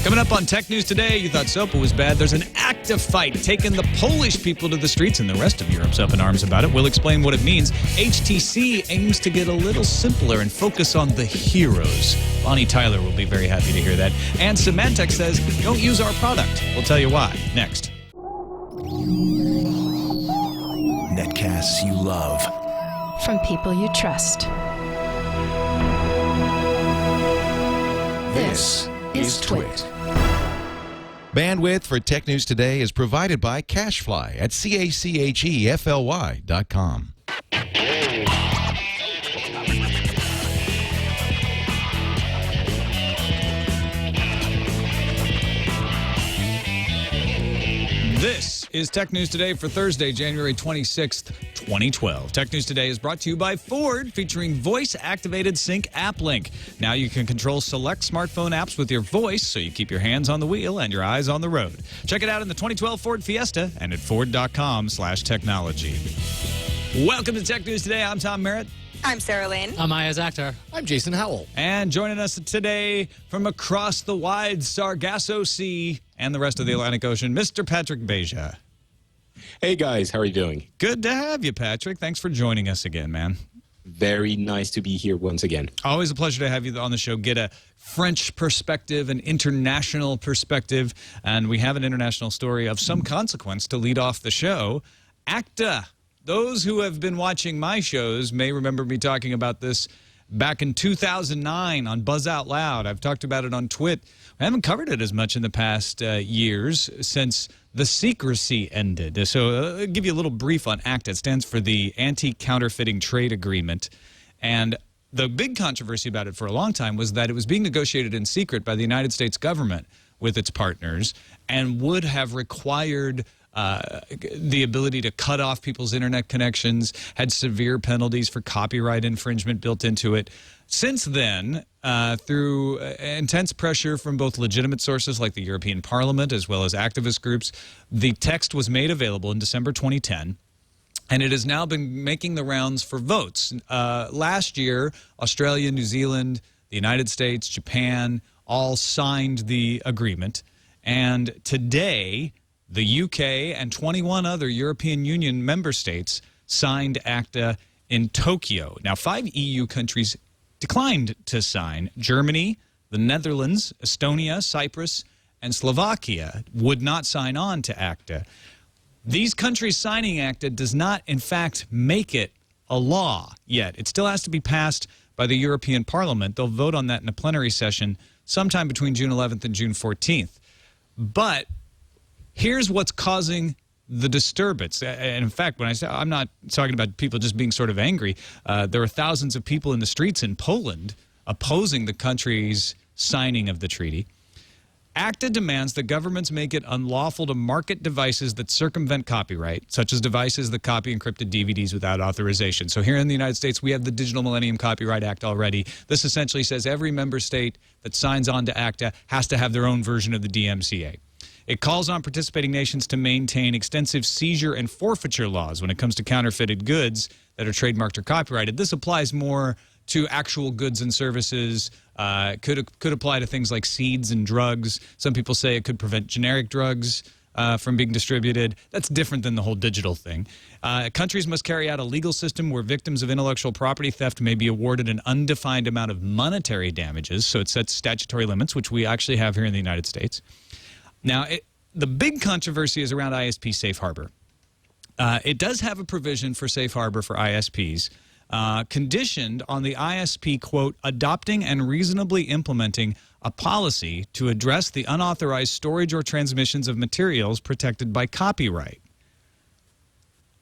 Coming up on Tech News Today, you thought SOPA was bad. There's an ACTA fight taking the Polish people to the streets, and the rest of Europe's up in arms about it. We'll explain what it means. HTC aims to get a little simpler and focus on the heroes. Bonnie Tyler will be very happy to hear that. And Symantec says, don't use our product. We'll tell you why next. Netcasts you love. From people you trust. This is TWiT. Bandwidth for Tech News Today is provided by Cachefly at CACHEFLY.com. This is Tech News Today for Thursday, January 26th, 2012. Tech News Today is brought to you by Ford, featuring voice-activated sync app link. Now you can control select smartphone apps with your voice, so you keep your hands on the wheel and your eyes on the road. Check it out in the 2012 Ford Fiesta and at Ford.com/technology. Welcome to Tech News Today. I'm Tom Merritt. I'm Sarah Lane. I'm Iyaz Akhtar. I'm Jason Howell. And joining us today from across the wide Sargasso Sea and the rest of the Atlantic Ocean, Mr. Patrick Beja. Hey, guys. How are you doing? Good to have you, Patrick. Thanks for joining us again, man. Very nice to be here once again. Always a pleasure to have you on the show. Get a French perspective, an international perspective, and we have an international story of some consequence to lead off the show. ACTA. Those who have been watching my shows may remember me talking about this back in 2009 on Buzz Out Loud. I've talked about it on TWiT. I haven't covered it as much in the past years since the secrecy ended. So I'll give you a little brief on ACTA. It stands for the Anti-Counterfeiting Trade Agreement. And the big controversy about it for a long time was that it was being negotiated in secret by the United States government with its partners and would have required the ability to cut off people's internet connections, had severe penalties for copyright infringement built into it. Since then, through intense pressure from both legitimate sources like the European Parliament as well as activist groups, the text was made available in December 2010. And it has now been making the rounds for votes. Last year, Australia, New Zealand, the United States, Japan all signed the agreement. And today, the UK and 21 other European Union member states signed ACTA in Tokyo. Now, 5 EU countries declined to sign. Germany, the Netherlands, Estonia, Cyprus, and Slovakia would not sign on to ACTA. These countries signing ACTA does not, in fact, make it a law yet. It still has to be passed by the European Parliament. They'll vote on that in a plenary session sometime between June 11th and June 14th. But here's what's causing the disturbance. And in fact, when I say I'm not talking about people just being sort of angry, there are thousands of people in the streets in Poland opposing the country's signing of the treaty. ACTA demands that governments make it unlawful to market devices that circumvent copyright, such as devices that copy encrypted DVDs without authorization. So here in the United States, we have the Digital Millennium Copyright Act already. This essentially says every member state that signs on to ACTA has to have their own version of the DMCA. It calls on participating nations to maintain extensive seizure and forfeiture laws when it comes to counterfeited goods that are trademarked or copyrighted. This applies more to actual goods and services, could apply to things like seeds and drugs. Some people say it could prevent generic drugs from being distributed. That's different than the whole digital thing. Countries must carry out a legal system where victims of intellectual property theft may be awarded an undefined amount of monetary damages, so it sets statutory limits, which we actually have here in the United States. Now, the big controversy is around ISP safe harbor. It does have a provision for safe harbor for ISPs, conditioned on the ISP, quote, adopting and reasonably implementing a policy to address the unauthorized storage or transmissions of materials protected by copyright.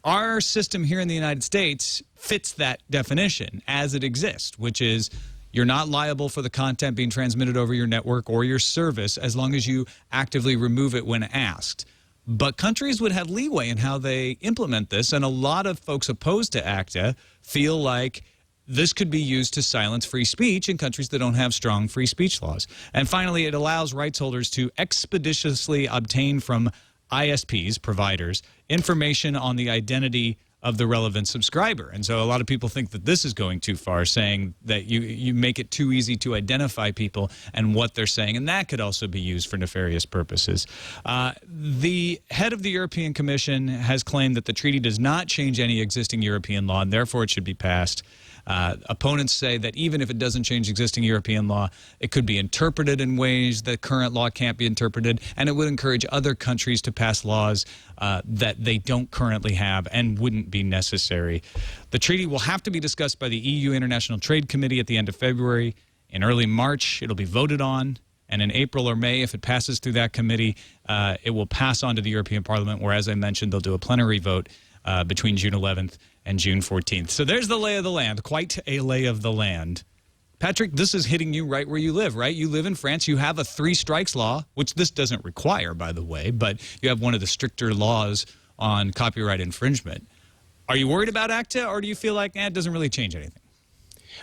Our system here in the United States fits that definition as it exists, which is you're not liable for the content being transmitted over your network or your service as long as you actively remove it when asked. But countries would have leeway in how they implement this, and a lot of folks opposed to ACTA feel like this could be used to silence free speech in countries that don't have strong free speech laws. And finally, it allows rights holders to expeditiously obtain from ISPs, providers, information on the identity of the relevant subscriber. And so a lot of people think that this is going too far, saying that you make it too easy to identify people and what they're saying, and that could also be used for nefarious purposes. The head of the European Commission has claimed that the treaty does not change any existing European law, and therefore it should be passed. Opponents say that even if it doesn't change existing European law, it could be interpreted in ways that current law can't be interpreted, and it would encourage other countries to pass laws that they don't currently have and wouldn't be necessary. The treaty will have to be discussed by the EU International Trade Committee at the end of February. In early March, it'll be voted on. And in April or May, if it passes through that committee, it will pass on to the European Parliament, where, as I mentioned, they'll do a plenary vote between June 11th and June 14th. So there's the lay of the land, quite a lay of the land. Patrick, this is hitting you right where you live, right? You live in France. You have a 3 strikes law, which this doesn't require, by the way, but you have one of the stricter laws on copyright infringement. Are you worried about ACTA, or do you feel like it doesn't really change anything?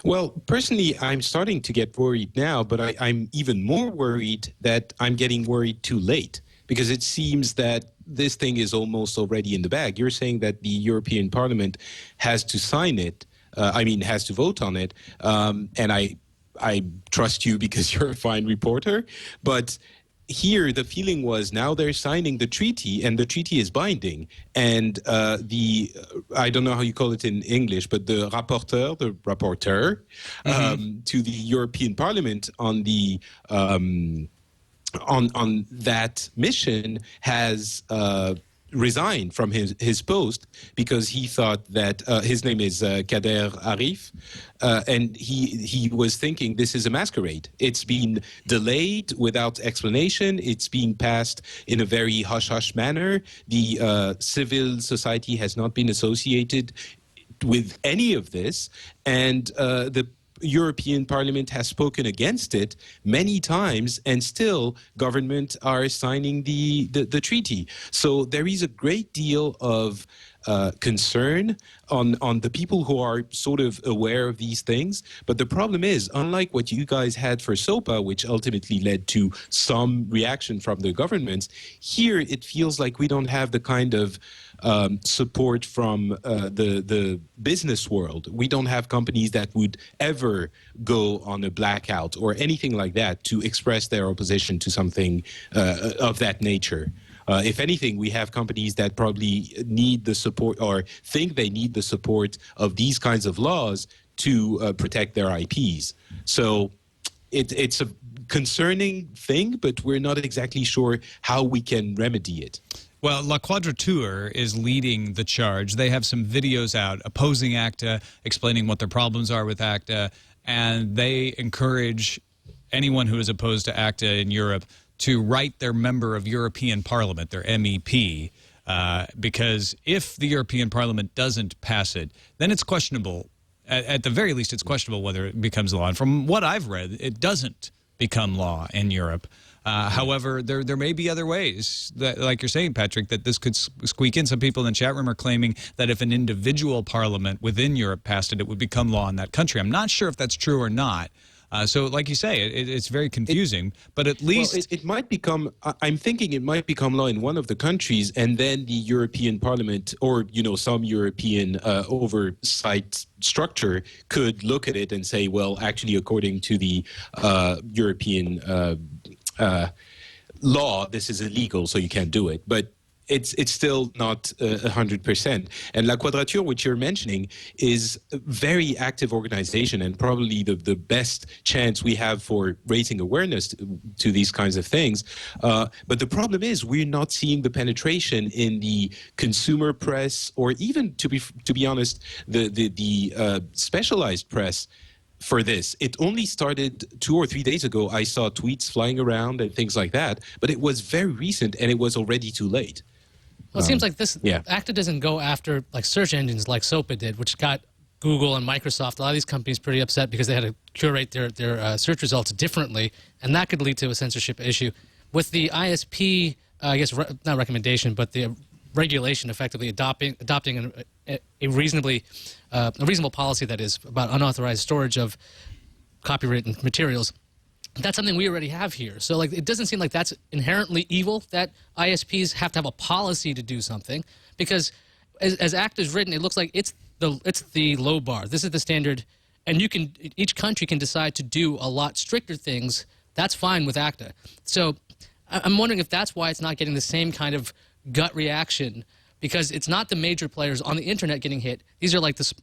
Well, personally, I'm starting to get worried now, but I'm even more worried that I'm getting worried too late, because it seems that this thing is almost already in the bag. You're saying that the European Parliament has to sign it, has to vote on it, and I trust you because you're a fine reporter, but here the feeling was now they're signing the treaty and the treaty is binding, and I don't know how you call it in English, but the rapporteur to the European Parliament on the on that mission has resigned from his post because he thought that his name is Kader Arif, and he was thinking this is a masquerade. It's been delayed without explanation. It's being passed in a very hush-hush manner. The civil society has not been associated with any of this, and the European Parliament has spoken against it many times, and still government are signing the treaty. So there is a great deal of concern on the people who are sort of aware of these things. But the problem is, unlike what you guys had for SOPA, which ultimately led to some reaction from the governments, here it feels like we don't have the kind of support from the business world. We don't have companies that would ever go on a blackout or anything like that to express their opposition to something of that nature. If anything, we have companies that probably need the support or think they need the support of these kinds of laws to protect their IPs. So it's a concerning thing, but we're not exactly sure how we can remedy it. Well, La Quadrature is leading the charge. They have some videos out opposing ACTA, explaining what their problems are with ACTA, and they encourage anyone who is opposed to ACTA in Europe to write their member of European Parliament, their MEP, because if the European Parliament doesn't pass it, then it's questionable. At the very least, it's questionable whether it becomes law. And from what I've read, it doesn't become law in Europe. However, there may be other ways, that, like you're saying, Patrick, that this could squeak in. Some people in the chat room are claiming that if an individual parliament within Europe passed it, it would become law in that country. I'm not sure if that's true or not. So, like you say, it's very confusing, but at least... Well, it might become, I'm thinking it might become law in one of the countries, and then the European Parliament or, some European oversight structure could look at it and say, well, actually, according to the European law, this is illegal, so you can't do it. But it's still not 100%. And La Quadrature, which you're mentioning, is a very active organization and probably the best chance we have for raising awareness to these kinds of things. But the problem is we're not seeing the penetration in the consumer press, or even, to be honest, the specialized press for this. It only started 2 or 3 days ago. I saw tweets flying around and things like that, but it was very recent and it was already too late. Well, it seems like this ACTA doesn't go after like search engines like SOPA did, which got Google and Microsoft, a lot of these companies, pretty upset because they had to curate their search results differently, and that could lead to a censorship issue. With the ISP, I guess not recommendation, but the regulation effectively adopting a reasonable policy that is about unauthorized storage of copywritten materials. That's something we already have here. So like, it doesn't seem like that's inherently evil that ISPs have to have a policy to do something, because as ACTA's written, it looks like it's the low bar. This is the standard, and each country can decide to do a lot stricter things. That's fine with ACTA. So I'm wondering if that's why it's not getting the same kind of gut reaction, because it's not the major players on the internet getting hit. These are like the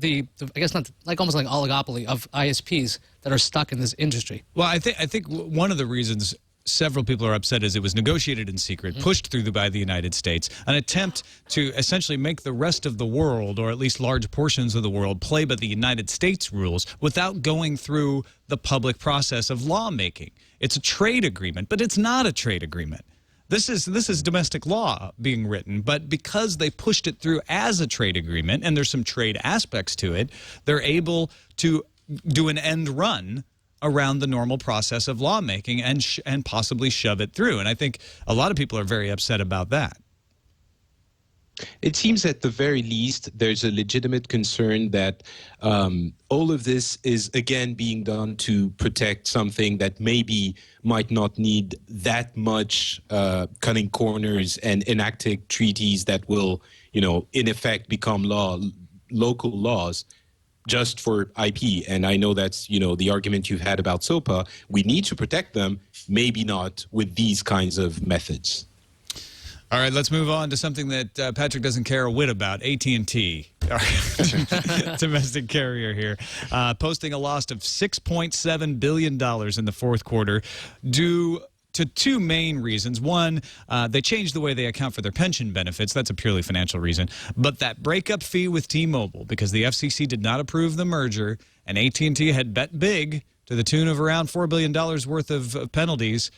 I guess not like almost like oligopoly of ISPs that are stuck in this industry. Well, I think one of the reasons several people are upset is it was negotiated in secret, pushed through by the United States, an attempt to essentially make the rest of the world, or at least large portions of the world, play by the United States rules without going through the public process of lawmaking. It's a trade agreement, but it's not a trade agreement. This is domestic law being written, but because they pushed it through as a trade agreement, and there's some trade aspects to it, they're able to do an end run around the normal process of lawmaking and possibly shove it through. And I think a lot of people are very upset about that. It seems at the very least there's a legitimate concern that all of this is again being done to protect something that maybe might not need that much cutting corners and enacting treaties that will, in effect become local laws just for IP. And I know that's, the argument you've had about SOPA. We need to protect them, maybe not with these kinds of methods. All right, let's move on to something that Patrick doesn't care a whit about, AT&T, domestic carrier here, posting a loss of $6.7 billion in the fourth quarter due to two main reasons. One, they changed the way they account for their pension benefits. That's a purely financial reason. But that breakup fee with T-Mobile, because the FCC did not approve the merger, and AT&T had bet big to the tune of around $4 billion worth of penalties,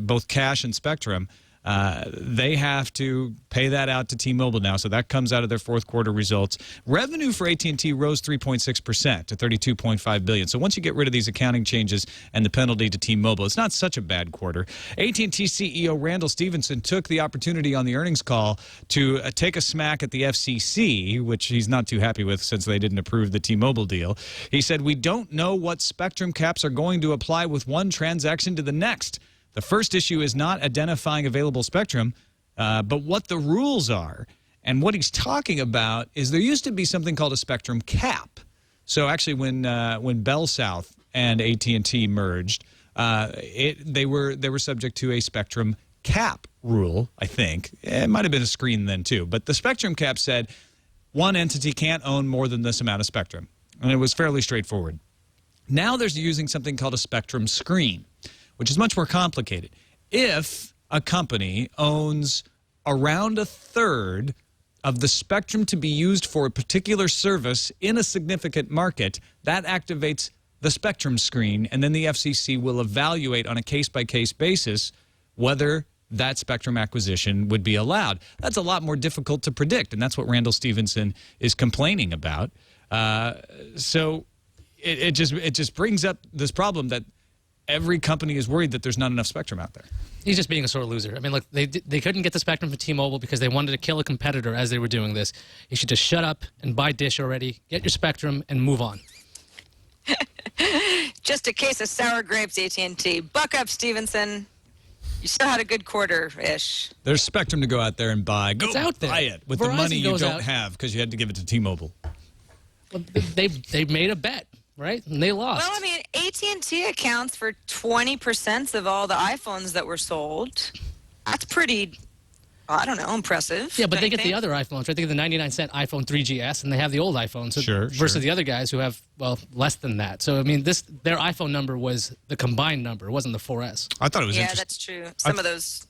both cash and spectrum. They have to pay that out to T-Mobile now, so that comes out of their fourth quarter results. Revenue for AT&T rose 3.6% to $32.5 billion. So once you get rid of these accounting changes and the penalty to T-Mobile, it's not such a bad quarter. AT&T CEO Randall Stephenson took the opportunity on the earnings call to take a smack at the FCC, which he's not too happy with since they didn't approve the T-Mobile deal. He said, "We don't know what spectrum caps are going to apply with one transaction to the next. The first issue is not identifying available spectrum, but what the rules are." And what he's talking about is there used to be something called a spectrum cap. So actually when Bell South and AT&T merged, they were subject to a spectrum cap rule, I think. It might have been a screen then too. But the spectrum cap said one entity can't own more than this amount of spectrum. And it was fairly straightforward. Now they're using something called a spectrum screen, which is much more complicated. If a company owns around a third of the spectrum to be used for a particular service in a significant market, that activates the spectrum screen, and then the FCC will evaluate on a case-by-case basis whether that spectrum acquisition would be allowed. That's a lot more difficult to predict, and that's what Randall Stephenson is complaining about. So it just brings up this problem that every company is worried that there's not enough spectrum out there. He's just being a sore loser. I mean, look, they couldn't get the spectrum for T-Mobile because they wanted to kill a competitor as they were doing this. You should just shut up and buy Dish already, get your spectrum, and move on. Just a case of sour grapes, AT&T. Buck up, Stevenson. You still had a good quarter-ish. There's spectrum to go out there and buy. Go It's out there. buy it with Verizon the money you goes don't out. have because you had to give it to T-Mobile. Well, they made a bet, right? And they lost. Well, I mean, AT&T accounts for 20% of all the iPhones that were sold. That's pretty, I don't know, impressive. Yeah, but they get the think. other iPhones, right? They get the 99-cent iPhone 3GS, and they have the old iPhones. So Sure, versus sure. the other guys who have, well, less than that. So, I mean, their iPhone number was the combined number. It wasn't the 4S. I thought it was Yeah, interesting. that's true. Some of those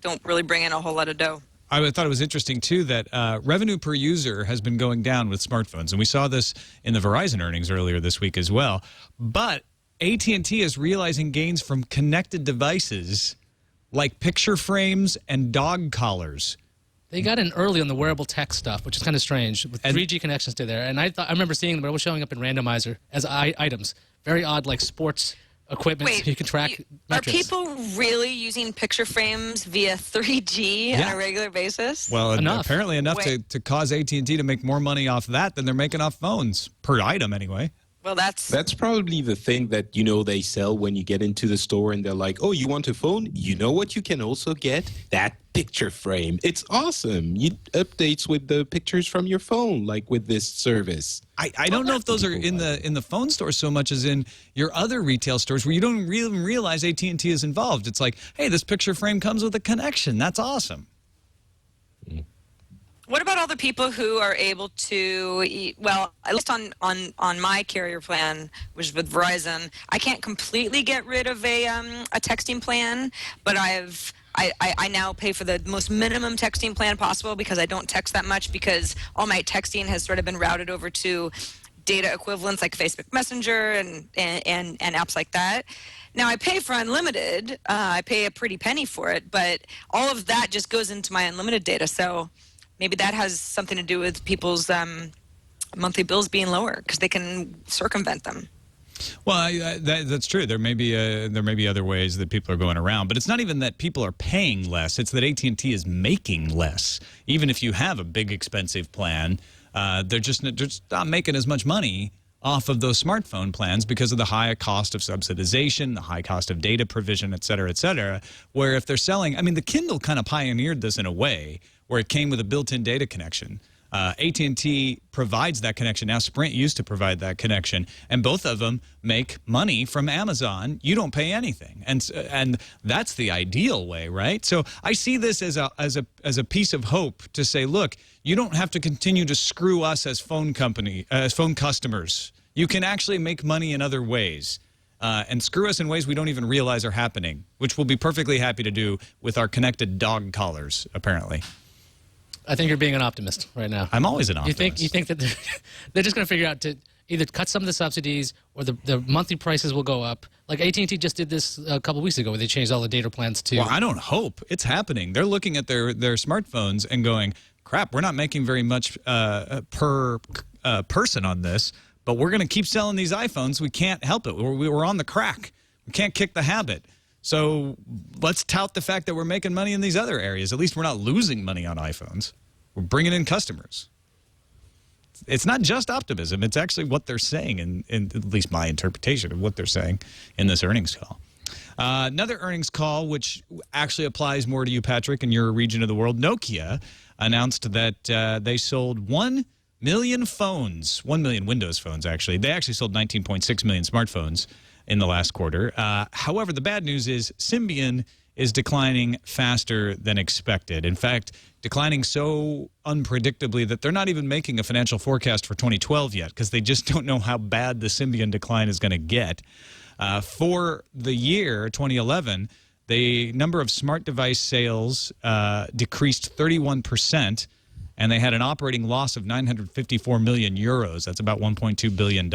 don't really bring in a whole lot of dough. I thought it was interesting, too, that revenue per user has been going down with smartphones. And we saw this in the Verizon earnings earlier this week as well. But AT&T is realizing gains from connected devices like picture frames and dog collars. They got in early on the wearable tech stuff, which is kind of strange, with 3G connections to there. And I remember seeing them, but it was showing up in randomizer as items. Very odd, like sports equipment, so you can track Are metrics. people really using picture frames via 3G on a regular basis? Well, Enough. apparently enough Wait. to cause AT&T to make more money off that than they're making off phones, per item anyway. Well, That's probably the thing that, they sell when you get into the store and they're like, oh, you want a phone? You know what you can also get? That picture frame. It's awesome. You updates with the pictures from your phone, like with this service. I don't know if those are in the phone store so much as in your other retail stores where you don't even realize AT&T is involved. It's like, hey, this picture frame comes with a connection. That's awesome. What about all the people who are able to, well, at least on my carrier plan, which is with Verizon, I can't completely get rid of a texting plan, but I now pay for the most minimum texting plan possible because I don't text that much, because all my texting has sort of been routed over to data equivalents like Facebook Messenger and apps like that. Now, I pay for unlimited. I pay a pretty penny for it, but all of that just goes into my unlimited data. So maybe that has something to do with people's monthly bills being lower because they can circumvent them. Well, that's true. There may be other ways that people are going around, but it's not even that people are paying less. It's that AT&T is making less. Even if you have a big expensive plan, they're just not making as much money off of those smartphone plans because of the high cost of subsidization, the high cost of data provision, et cetera, where if they're selling, I mean, the Kindle kind of pioneered this in a way where it came with a built-in data connection. AT&T provides that connection. Now Sprint used to provide that connection, and both of them make money from Amazon. You don't pay anything, and that's the ideal way, right? So I see this as a piece of hope to say, look, you don't have to continue to screw us as phone customers. You can actually make money in other ways. And screw us in ways we don't even realize are happening, which we'll be perfectly happy to do with our connected dog collars, apparently. I think you're being an optimist right now. I'm always an optimist. You think that they're just going to figure out to either cut some of the subsidies or the monthly prices will go up. Like AT&T just did this a couple weeks ago where they changed all the data plans to... Well, I don't hope. It's happening. They're looking at their smartphones and going, crap, we're not making very much per person on this, but we're going to keep selling these iPhones. We can't help it. We're on the crack. We can't kick the habit. So let's tout the fact that we're making money in these other areas. At least we're not losing money on iPhones. We're bringing in customers. It's not just optimism. It's actually what they're saying, in at least my interpretation of what they're saying in this earnings call. Another earnings call, which actually applies more to you, Patrick, in your region of the world. Nokia announced that they sold 1 million phones, 1 million Windows phones, actually. They actually sold 19.6 million smartphones in the last quarter. However, the bad news is Symbian is declining faster than expected. In fact, declining so unpredictably that they're not even making a financial forecast for 2012 yet because they just don't know how bad the Symbian decline is going to get. For the year 2011, the number of smart device sales decreased 31%, and they had an operating loss of 954 million euros. That's about $1.2 billion.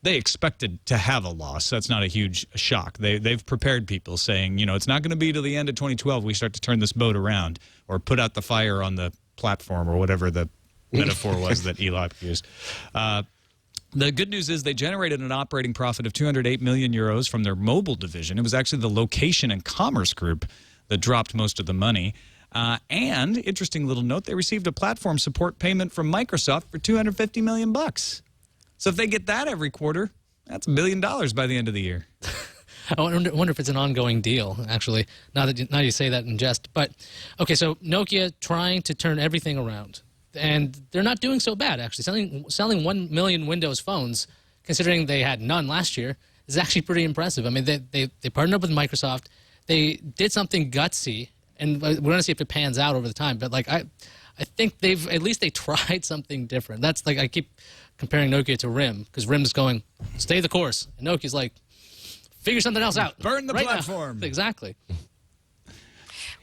They expected to have a loss. That's not a huge shock. They've prepared people saying, it's not going to be till the end of 2012 we start to turn this boat around or put out the fire on the platform or whatever the metaphor was that Eli used. The good news is they generated an operating profit of 208 million euros from their mobile division. It was actually the location and commerce group that dropped most of the money. And, interesting little note, they received a platform support payment from Microsoft for $250 million. So if they get that every quarter, that's $1 billion by the end of the year. I wonder if it's an ongoing deal, actually, now you say that in jest. But, okay, so Nokia trying to turn everything around. And they're not doing so bad, actually. Selling 1 million Windows phones, considering they had none last year, is actually pretty impressive. I mean, they partnered up with Microsoft. They did something gutsy. And we're going to see if it pans out over the time. But, I think at least they tried something different. That's I keep comparing Nokia to RIM, because RIM's going, stay the course. And Nokia's like, figure something else out. Burn the platform. Now. Exactly.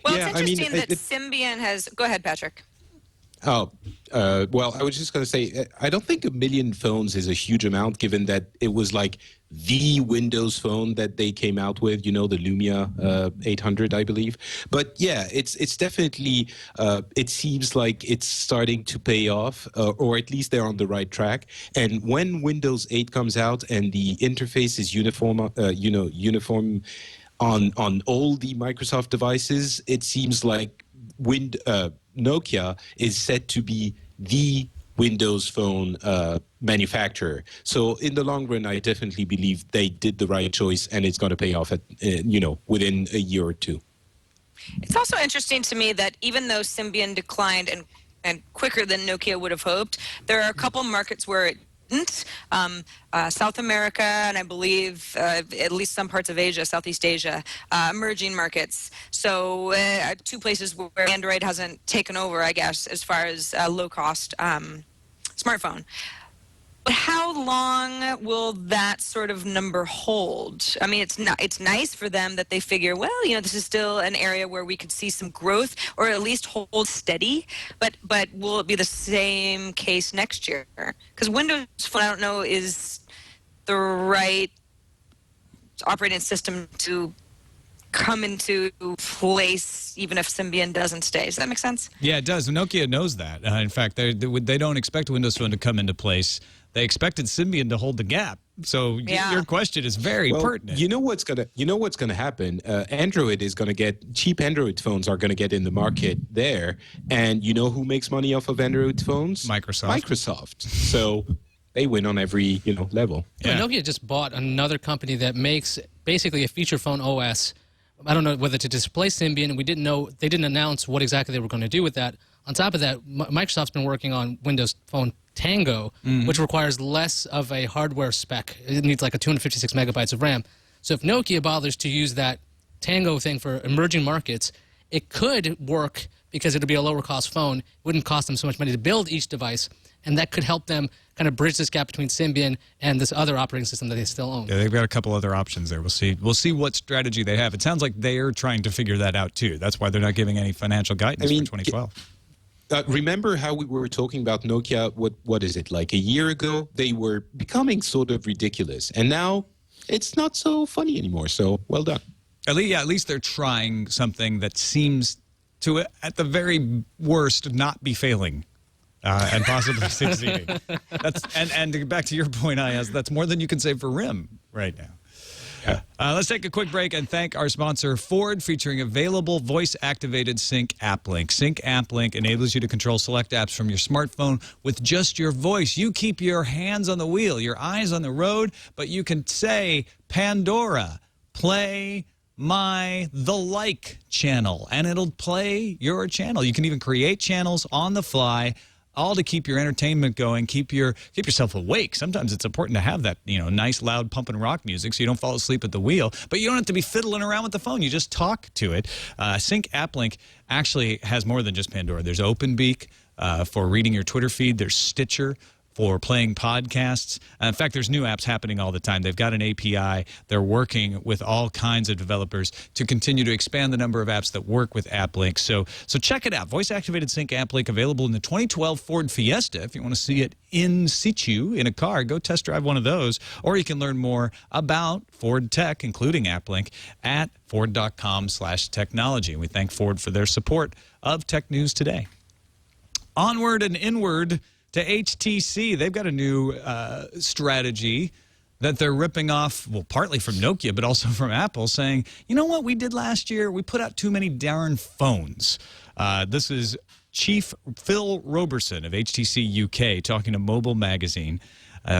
Well, it's interesting that Symbian has... Go ahead, Patrick. Oh, well, I was just going to say, I don't think 1 million phones is a huge amount, given that it was the Windows phone that they came out with, the Lumia 800, I believe. But yeah, it's definitely, it seems like it's starting to pay off, or at least they're on the right track. And when Windows 8 comes out and the interface is uniform, uniform on all the Microsoft devices, it seems like Nokia is set to be the Windows Phone manufacturer. So in the long run, I definitely believe they did the right choice, and it's going to pay off at within a year or two. It's also interesting to me that even though Symbian declined and quicker than Nokia would have hoped, there are a couple markets where it didn't. South America, and I believe at least some parts of Asia, Southeast Asia, emerging markets. So 2 places where Android hasn't taken over, I guess, as far as low-cost smartphone. But how long will that sort of number hold? I mean, it's nice for them that they figure, well, this is still an area where we could see some growth, or at least hold steady. But will it be the same case next year? Because Windows Phone, I don't know, is the right operating system to come into place, even if Symbian doesn't stay. Does that make sense? Yeah, it does. Nokia knows that. In fact, they don't expect Windows Phone to come into place. They expected Symbian to hold the gap. So your question is very pertinent. You know what's gonna happen? Android is gonna get cheap Android phones are gonna get in the market there, and you know who makes money off of Android phones? Microsoft. So they win on every level. Yeah. Nokia just bought another company that makes basically a feature phone OS. I don't know whether to displace Symbian, and they didn't announce what exactly they were going to do with that. On top of that, Microsoft's been working on Windows Phone Tango, which requires less of a hardware spec. It needs like a 256 megabytes of RAM. So if Nokia bothers to use that Tango thing for emerging markets, it could work because it would be a lower cost phone. It wouldn't cost them so much money to build each device, and that could help them kind of bridge this gap between Symbian and this other operating system that they still own. Yeah, they've got a couple other options there. We'll see what strategy they have. It sounds like they're trying to figure that out too. That's why they're not giving any financial guidance for 2012. Remember how we were talking about Nokia, what is it, like a year ago? They were becoming sort of ridiculous, and now it's not so funny anymore, so well done. At least they're trying something that seems to, at the very worst, not be failing. And possibly succeeding. And back to your point, Iyaz, that's more than you can say for RIM right now. Yeah. Let's take a quick break and thank our sponsor, Ford, featuring available voice-activated Sync App Link. Sync App Link enables you to control select apps from your smartphone with just your voice. You keep your hands on the wheel, your eyes on the road, but you can say, Pandora, play the like channel, and it'll play your channel. You can even create channels on the fly, all to keep your entertainment going, keep yourself awake. Sometimes it's important to have that, nice, loud, pumping rock music so you don't fall asleep at the wheel. But you don't have to be fiddling around with the phone. You just talk to it. Sync App Link actually has more than just Pandora. There's OpenBeak for reading your Twitter feed. There's Stitcher for playing podcasts. In fact, there's new apps happening all the time. They've got an API. They're working with all kinds of developers to continue to expand the number of apps that work with AppLink. So check it out. Voice-activated Sync AppLink available in the 2012 Ford Fiesta. If you want to see it in situ in a car, go test drive one of those. Or you can learn more about Ford Tech, including AppLink, at Ford.com/technology. We thank Ford for their support of Tech News Today. Onward and inward to HTC. They've got a new strategy that they're ripping off, well, partly from Nokia, but also from Apple, saying, you know what we did last year? We put out too many darn phones. This is Chief Phil Roberson of HTC UK talking to Mobile Magazine,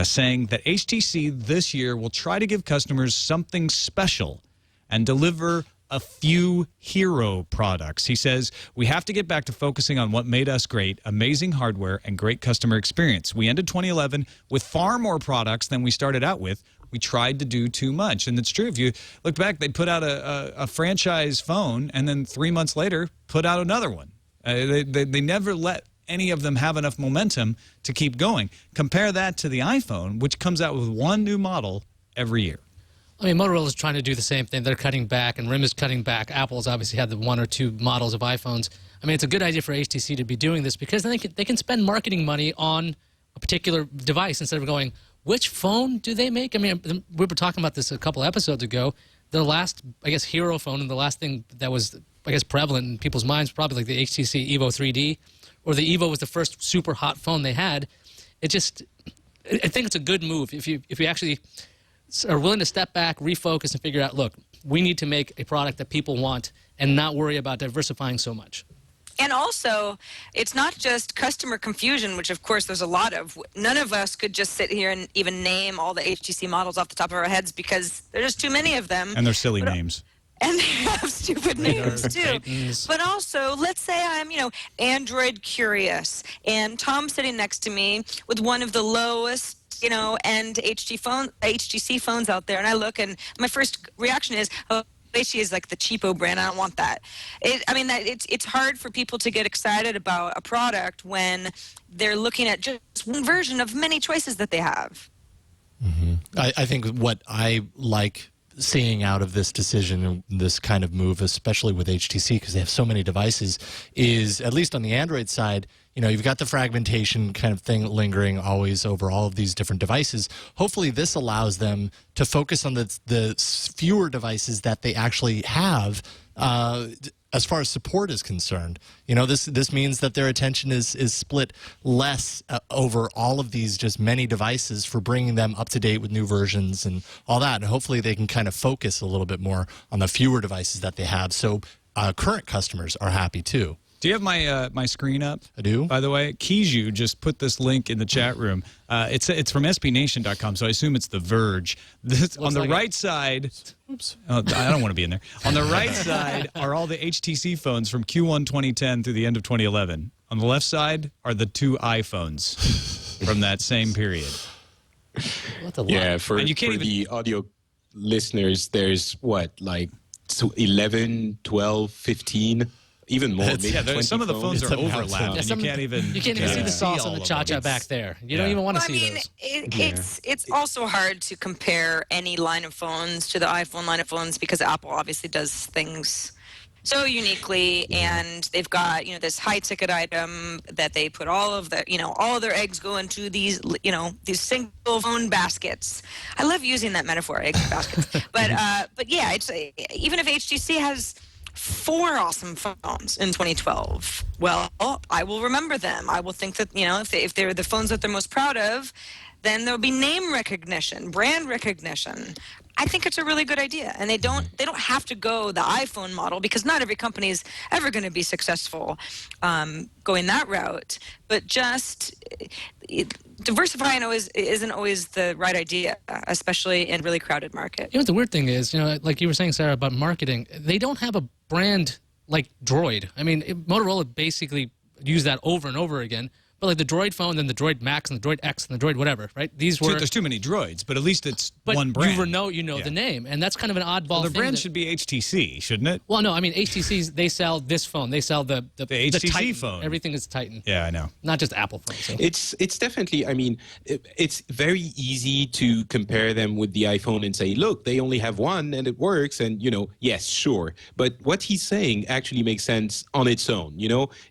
saying that HTC this year will try to give customers something special and deliver a few hero products. He says, we have to get back to focusing on what made us great, amazing hardware and great customer experience. We ended 2011 with far more products than we started out with. We tried to do too much. And it's true. If you look back, they put out a franchise phone and then 3 months later put out another one. They never let any of them have enough momentum to keep going. Compare that to the iPhone, which comes out with one new model every year. I mean, Motorola is trying to do the same thing. They're cutting back, and RIM is cutting back. Apple's obviously had the 1 or 2 models of iPhones. I mean, it's a good idea for HTC to be doing this because then they can spend marketing money on a particular device instead of going, which phone do they make? I mean, we were talking about this a couple episodes ago. The last, I guess, hero phone and the last thing that was, I guess, prevalent in people's minds, probably like the HTC Evo 3D, or the Evo was the first super hot phone they had. I think it's a good move if you actually are willing to step back, refocus, and figure out, look, we need to make a product that people want and not worry about diversifying so much. And also, it's not just customer confusion, which of course there's a lot of. None of us could just sit here and even name all the HTC models off the top of our heads because there's just too many of them. And they're silly names. And they have stupid names too. Titans. But also, let's say I'm, Android curious, and Tom's sitting next to me with one of the lowest, end HTC phones out there, and I look, and my first reaction is, oh, HTC is like the cheapo brand. I don't want that. It's hard for people to get excited about a product when they're looking at just one version of many choices that they have. Mm-hmm. I think what I like seeing out of this decision, this kind of move, especially with HTC, because they have so many devices, is at least on the Android side, you've got the fragmentation kind of thing lingering always over all of these different devices. Hopefully this allows them to focus on the fewer devices that they actually have as far as support is concerned. This means that their attention is split less over all of these just many devices for bringing them up to date with new versions and all that. And hopefully they can kind of focus a little bit more on the fewer devices that they have. So current customers are happy too. Do you have my screen up? I do. By the way, Kiju just put this link in the chat room. It's from SBNation.com, so I assume it's The Verge. On the right side, oops, I don't want to be in there. On the right side are all the HTC phones from Q1 2010 through the end of 2011. On the left side are the 2 iPhones from that same period. Yeah, for And you can't even- the audio listeners, there's 11, 12, 15. Even more. Maybe some of the phones are overlapped. Yeah, and you can't even see the sauce all on the of cha-cha them. back there. You don't even want to see those. It's also hard to compare any line of phones to the iPhone line of phones because Apple obviously does things so uniquely, and they've got this high ticket item that they put all of their eggs go into these single phone baskets. I love using that metaphor, egg baskets. But yeah, it's even if HTC has 4 awesome phones in 2012. Well, I will remember them. I will think that, if they're the phones that they're most proud of, then there'll be name recognition, brand recognition. I think it's a really good idea. And they don't have to go the iPhone model because not every company is ever going to be successful going that route. But just diversifying isn't always the right idea, especially in a really crowded market. The weird thing is, like you were saying, Sarah, about marketing, they don't have a brand like Droid. Motorola basically used that over and over again. But like the Droid phone, then the Droid Max, and the Droid X, and the Droid whatever, right? These were. There's too many droids, but at least it's but one brand. You know the name, and that's kind of an oddball. Well, the thing brand should be HTC, shouldn't it? Well, no, HTC's, they sell this phone. They sell the HTC Titan phone. Everything is Titan. Yeah, I know. Not just Apple phones. So. It's definitely, it's very easy to compare them with the iPhone and say, look, they only have one and it works. And, yes, sure. But what he's saying actually makes sense on its own.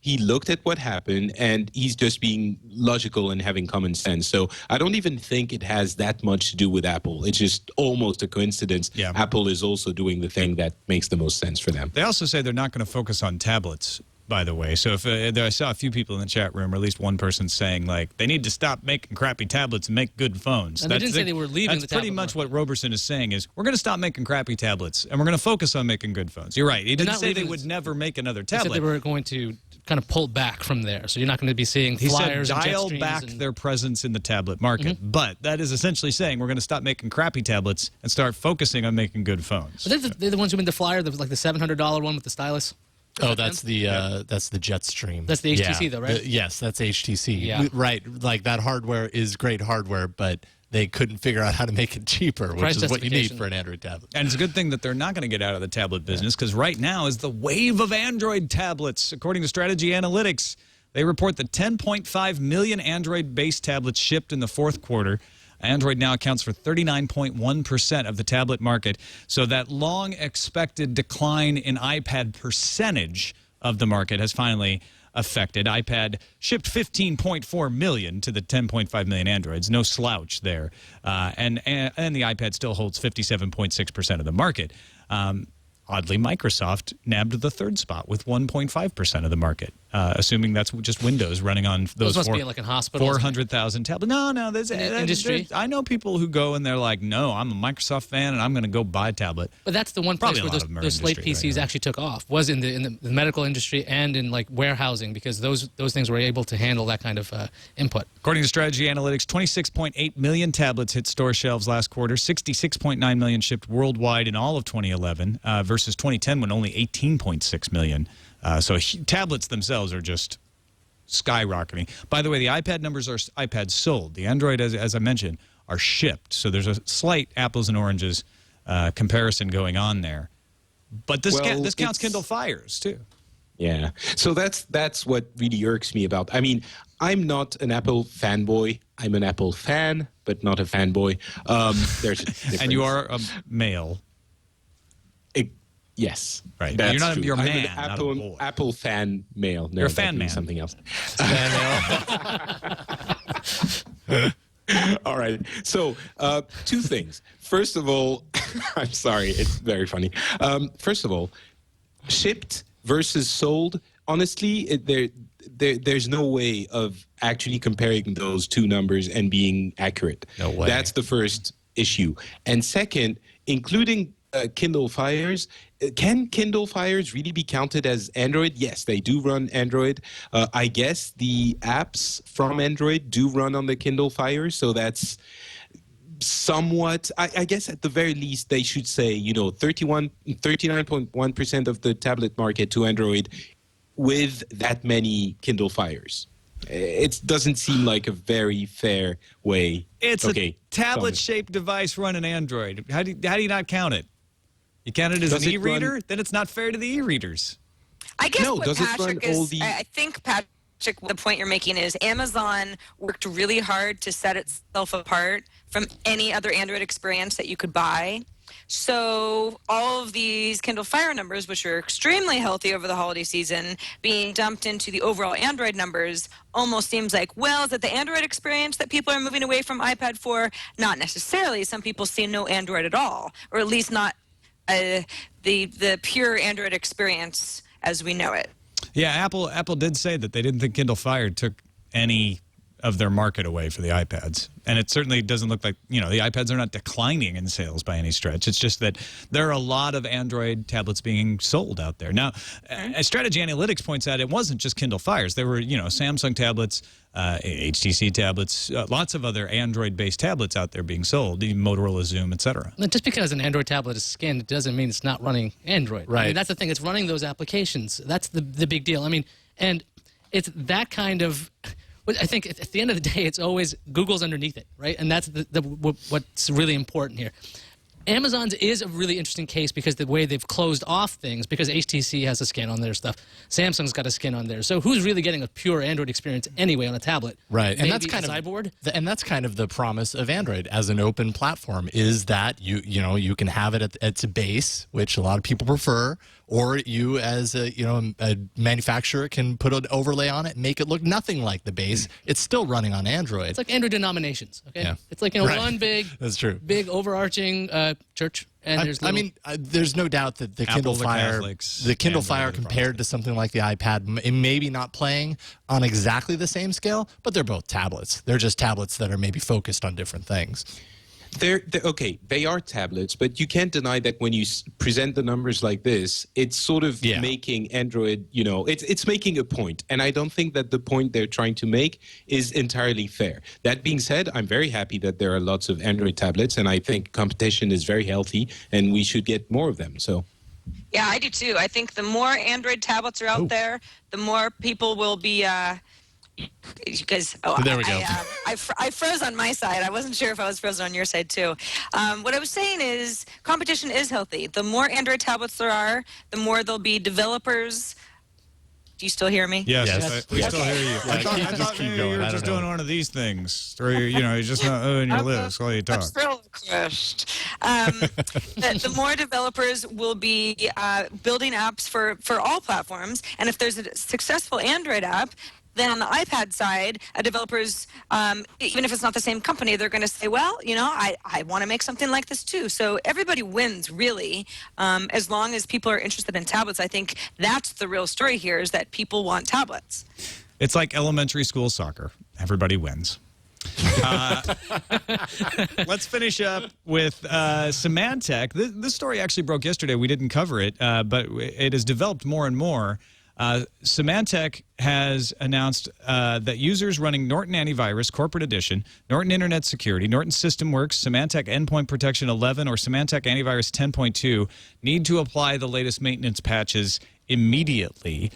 He looked at what happened and he's just being logical and having common sense. So I don't even think it has that much to do with Apple. It's just almost a coincidence. Yeah. Apple is also doing the thing that makes the most sense for them. They also say they're not going to focus on tablets, by the way. So if I saw a few people in the chat room, or at least one person saying, they need to stop making crappy tablets and make good phones. And they didn't say they were leaving the That's pretty tablet much market. what Roberson is saying is, we're going to stop making crappy tablets, and we're going to focus on making good phones. You're right. He didn't say they would never make another They tablet. said they were going to kind of pull back from there. So you're not going to be seeing He flyers said and jet dial streams back and, their presence in the tablet market. But that is essentially saying we're going to stop making crappy tablets and start focusing on making good phones. But they're the ones who made the flyer, the $700 one with the stylus. Oh, that's the Jetstream. That's the HTC though, right? Yes, that's HTC. Yeah. Right. Like that hardware is great hardware, but they couldn't figure out how to make it cheaper, which Price is what you need justification. for an Android tablet. And it's a good thing that they're not going to get out of the tablet business, because right now is the wave of Android tablets. According to Strategy Analytics, they report that 10.5 million Android-based tablets shipped in the fourth quarter. Android now accounts for 39.1% of the tablet market. So that long-expected decline in iPad percentage of the market has finally affected. iPad shipped 15.4 million to the 10.5 million Androids. No slouch there. And the iPad still holds 57.6% of the market. Oddly, Microsoft nabbed the third spot with 1.5% of the market, assuming that's just Windows running on those must be like in hospitals. 400,000 tablets. No, there's industry. I know people who go and they're like, no, I'm a Microsoft fan and I'm going to go buy a tablet. But that's the one place where those Slate PCs actually took off, was in the medical industry and in like warehousing, because those things were able to handle that kind of input. According to Strategy Analytics, 26.8 million tablets hit store shelves last quarter, 66.9 million shipped worldwide in all of 2011 versus 2010 when only 18.6 million. So tablets themselves are just skyrocketing. By the way, the iPad numbers are iPads sold. The Android, as I mentioned, are shipped. So there's a slight apples and oranges comparison going on there. But this counts Kindle Fires, too. Yeah. So that's what really irks me about. I mean, I'm not an Apple fanboy. I'm an Apple fan, but not a fanboy. There's a difference. And you are a male. Yes. Right. That's You're not true. you're a I'm man, an not a boy. Apple fan male. No, You're a fan man. Something else. Fan All right. So, two things. First of all, I'm sorry, it's very funny. First of all, shipped versus sold. Honestly, there's no way of actually comparing those two numbers and being accurate. No way. That's the first issue. And second, including Kindle Fires. Can Kindle Fires really be counted as Android? Yes, they do run Android. I guess the apps from Android do run on the Kindle Fires, so that's somewhat, I guess at the very least they should say, 39.1% of the tablet market to Android with that many Kindle Fires. It doesn't seem like a very fair way. It's a tablet-shaped device running Android. How do you not count it? You count it as an e-reader? Then it's not fair to the e-readers. I guess what Patrick is, I think, Patrick, the point you're making is Amazon worked really hard to set itself apart from any other Android experience that you could buy. So all of these Kindle Fire numbers, which are extremely healthy over the holiday season, being dumped into the overall Android numbers almost seems like, well, is it the Android experience that people are moving away from iPad for? Not necessarily. Some people see no Android at all, or at least not the pure Android experience as we know it. Yeah, Apple did say that they didn't think Kindle Fire took any of their market away for the iPads. And it certainly doesn't look like, the iPads are not declining in sales by any stretch. It's just that there are a lot of Android tablets being sold out there. Now, as Strategy Analytics points out, it wasn't just Kindle Fires. There were, Samsung tablets, HTC tablets, lots of other Android-based tablets out there being sold, even Motorola Zoom, etc. Just because an Android tablet is skinned, it doesn't mean it's not running Android. Right. I mean, that's the thing. It's running those applications. That's the big deal. I mean, and it's that kind of... I think at the end of the day, it's always Google's underneath it, right? And that's what's really important here. Amazon's is a really interesting case because the way they've closed off things, because HTC has a skin on their stuff, Samsung's got a skin on theirs. So who's really getting a pure Android experience anyway on a tablet? Right, Maybe and that's kind of Cyborg? And that's kind of the promise of Android as an open platform, is that you can have it at its base, which a lot of people prefer, or you as a manufacturer can put an overlay on it and make it look nothing like the base. It's still running on Android. It's like Android denominations. Okay, yeah. It's like right. one big that's true. Big overarching church. And there's no doubt that the Kindle Fire, compared to something like the iPad, it may be not playing on exactly the same scale, but they're both tablets. They're just tablets that are maybe focused on different things. They're okay, they are tablets, but you can't deny that when you present the numbers like this, it's sort of making Android, it's making a point. And I don't think that the point they're trying to make is entirely fair. That being said, I'm very happy that there are lots of Android tablets, and I think competition is very healthy, and we should get more of them. So. Yeah, I do too. I think the more Android tablets are out there, the more people will be... Because there we go. I froze on my side. I wasn't sure if I was frozen on your side too. What I was saying is competition is healthy. The more Android tablets there are, the more there'll be developers. Do you still hear me? Yes. We still hear you. I thought maybe you were just doing one of these things, or you're just not on your lips while you talk. I'm still crushed. The more developers will be building apps for all platforms, and if there's a successful Android app, then on the iPad side, developers, even if it's not the same company, they're going to say, well, I want to make something like this too. So everybody wins, really, as long as people are interested in tablets. I think that's the real story here, is that people want tablets. It's like elementary school soccer. Everybody wins. Let's finish up with Symantec. This story actually broke yesterday. We didn't cover it, but it has developed more and more. Symantec has announced that users running Norton Antivirus Corporate Edition, Norton Internet Security, Norton SystemWorks, Symantec Endpoint Protection 11, or Symantec Antivirus 10.2 need to apply the latest maintenance patches immediately.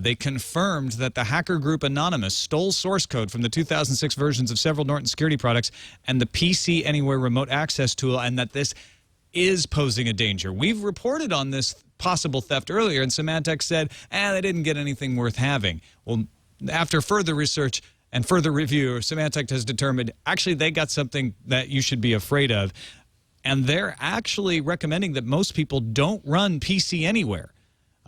They confirmed that the hacker group Anonymous stole source code from the 2006 versions of several Norton security products and the PC Anywhere remote access tool, and that this is posing a danger. We've reported on this possible theft earlier, and Symantec said, they didn't get anything worth having. Well, after further research and further review, Symantec has determined, actually, they got something that you should be afraid of. And they're actually recommending that most people don't run PC Anywhere.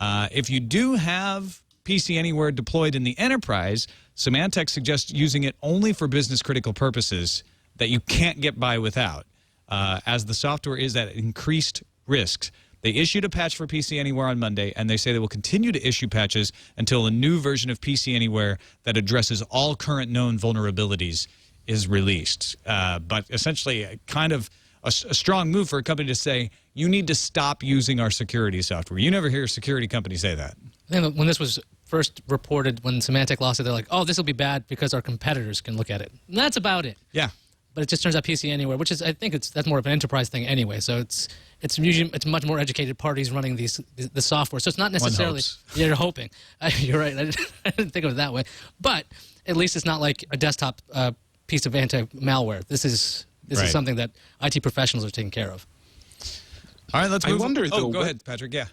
If you do have PC Anywhere deployed in the enterprise, Symantec suggests using it only for business-critical purposes that you can't get by without, as the software is at increased risks. They issued a patch for PC Anywhere on Monday, and they say they will continue to issue patches until a new version of PC Anywhere that addresses all current known vulnerabilities is released. But essentially, kind of a strong move for a company to say, you need to stop using our security software. You never hear a security company say that. I think when this was first reported, when Symantec lost it, they're like, oh, this will be bad because our competitors can look at it. And that's about it. Yeah. But it just turns out PC Anywhere, which is, I think that's more of an enterprise thing anyway. So it's much more educated parties running the software. So it's not necessarily. Yeah, you're hoping. You're right. I didn't think of it that way. But at least it's not like a desktop piece of anti-malware. This is something that IT professionals are taking care of. All right, let's move on. Though, go ahead, Patrick. Yeah.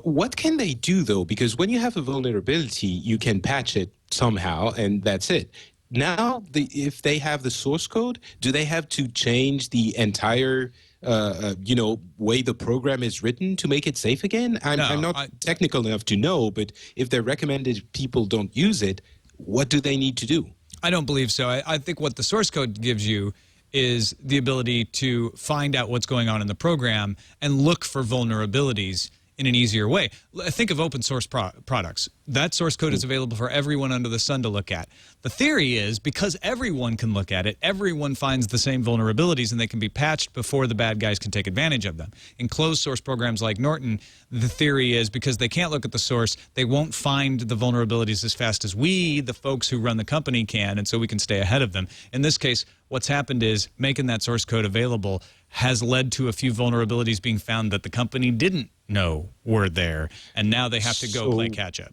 What can they do, though? Because when you have a vulnerability, you can patch it somehow, and that's it. Now, if they have the source code, do they have to change the entire, way the program is written to make it safe again? I'm not technical enough to know, but if they're recommended people don't use it, what do they need to do? I don't believe so. I think what the source code gives you is the ability to find out what's going on in the program and look for vulnerabilities in an easier way. Think of open source products. That source code is available for everyone under the sun to look at. The theory is, because everyone can look at it, everyone finds the same vulnerabilities and they can be patched before the bad guys can take advantage of them. In closed source programs like Norton, the theory is, because they can't look at the source, they won't find the vulnerabilities as fast as we, the folks who run the company, can, and so we can stay ahead of them. In this case, what's happened is making that source code available has led to a few vulnerabilities being found that the company didn't know were there, and now they have to go play catch-up.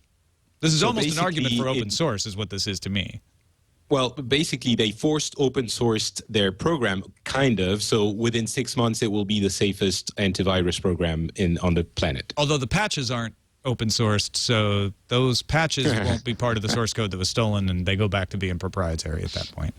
This is almost an argument for open source, is what this is to me. Well, basically, they forced open-sourced their program, kind of, so within 6 months, it will be the safest antivirus program on the planet. Although the patches aren't open-sourced, so those patches won't be part of the source code that was stolen, and they go back to being proprietary at that point.